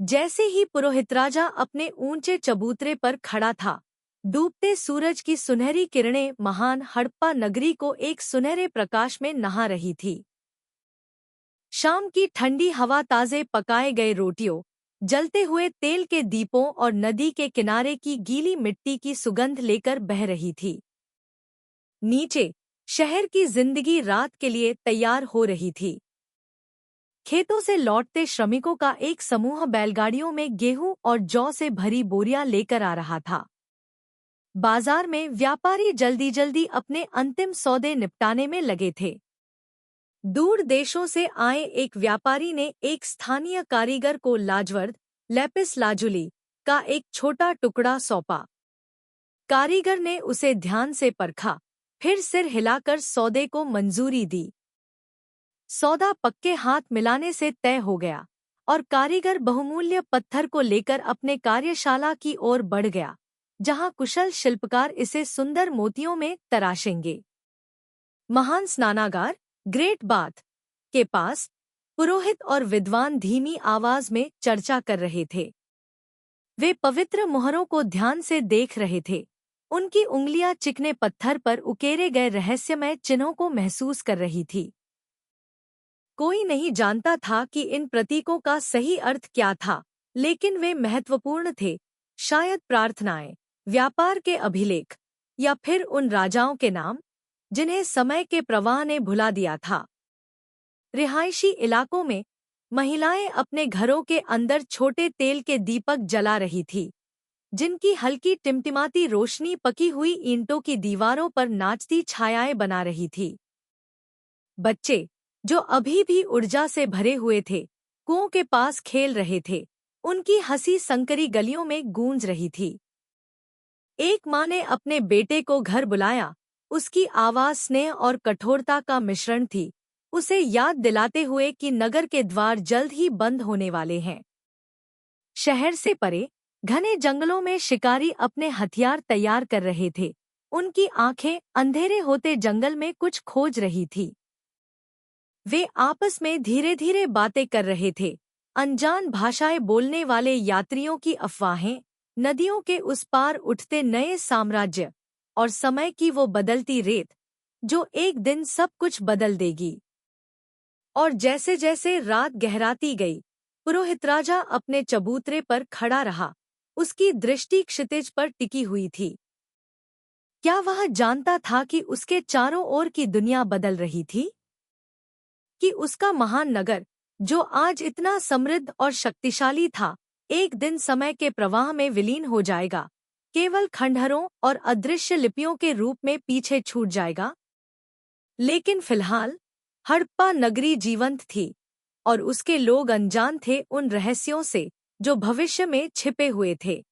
जैसे ही पुरोहित राजा अपने ऊंचे चबूतरे पर खड़ा था, डूबते सूरज की सुनहरी किरणें महान हड़प्पा नगरी को एक सुनहरे प्रकाश में नहा रही थी। शाम की ठंडी हवा ताज़े पकाए गए रोटियों, जलते हुए तेल के दीपों और नदी के किनारे की गीली मिट्टी की सुगंध लेकर बह रही थी। नीचे शहर की जिंदगी रात के लिए तैयार हो रही थी। खेतों से लौटते श्रमिकों का एक समूह बैलगाड़ियों में गेहूं और जौ से भरी बोरियां लेकर आ रहा था। बाजार में व्यापारी जल्दी जल्दी अपने अंतिम सौदे निपटाने में लगे थे। दूर देशों से आए एक व्यापारी ने एक स्थानीय कारीगर को लाजवर्द लैपिस लाजुली का एक छोटा टुकड़ा सौंपा। कारीगर ने उसे ध्यान से परखा, फिर सिर हिलाकर सौदे को मंजूरी दी। सौदा पक्के हाथ मिलाने से तय हो गया और कारीगर बहुमूल्य पत्थर को लेकर अपने कार्यशाला की ओर बढ़ गया, जहां कुशल शिल्पकार इसे सुंदर मोतियों में तराशेंगे। महान स्नानागार ग्रेट बाथ के पास पुरोहित और विद्वान धीमी आवाज में चर्चा कर रहे थे। वे पवित्र मोहरों को ध्यान से देख रहे थे। उनकी उंगलियां चिकने पत्थर पर उकेरे गए रहस्यमय चिन्हों को महसूस कर रही थी। कोई नहीं जानता था कि इन प्रतीकों का सही अर्थ क्या था, लेकिन वे महत्वपूर्ण थे। शायद प्रार्थनाएं, व्यापार के अभिलेख, या फिर उन राजाओं के नाम जिन्हें समय के प्रवाह ने भुला दिया था। रिहायशी इलाकों में महिलाएं अपने घरों के अंदर छोटे तेल के दीपक जला रही थी, जिनकी हल्की टिमटिमाती रोशनी पकी हुई ईंटों की दीवारों पर नाचती छायाएं बना रही थी। बच्चे, जो अभी भी ऊर्जा से भरे हुए थे, कुओं के पास खेल रहे थे। उनकी हंसी संकरी गलियों में गूंज रही थी। एक माँ ने अपने बेटे को घर बुलाया। उसकी आवाज़ स्नेह और कठोरता का मिश्रण थी, उसे याद दिलाते हुए कि नगर के द्वार जल्द ही बंद होने वाले हैं। शहर से परे घने जंगलों में शिकारी अपने हथियार तैयार कर रहे थे। उनकी आंखें अंधेरे होते जंगल में कुछ खोज रही थी। वे आपस में धीरे धीरे बातें कर रहे थे। अनजान भाषाएं बोलने वाले यात्रियों की अफवाहें, नदियों के उस पार उठते नए साम्राज्य, और समय की वो बदलती रेत जो एक दिन सब कुछ बदल देगी। और जैसे जैसे रात गहराती गई, पुरोहित राजा अपने चबूतरे पर खड़ा रहा। उसकी दृष्टि क्षितिज पर टिकी हुई थी। क्या वह जानता था कि उसके चारों ओर की दुनिया बदल रही थी? कि उसका महान नगर, जो आज इतना समृद्ध और शक्तिशाली था, एक दिन समय के प्रवाह में विलीन हो जाएगा, केवल खंडहरों और अदृश्य लिपियों के रूप में पीछे छूट जाएगा। लेकिन फिलहाल हड़प्पा नगरी जीवंत थी, और उसके लोग अनजान थे उन रहस्यों से जो भविष्य में छिपे हुए थे।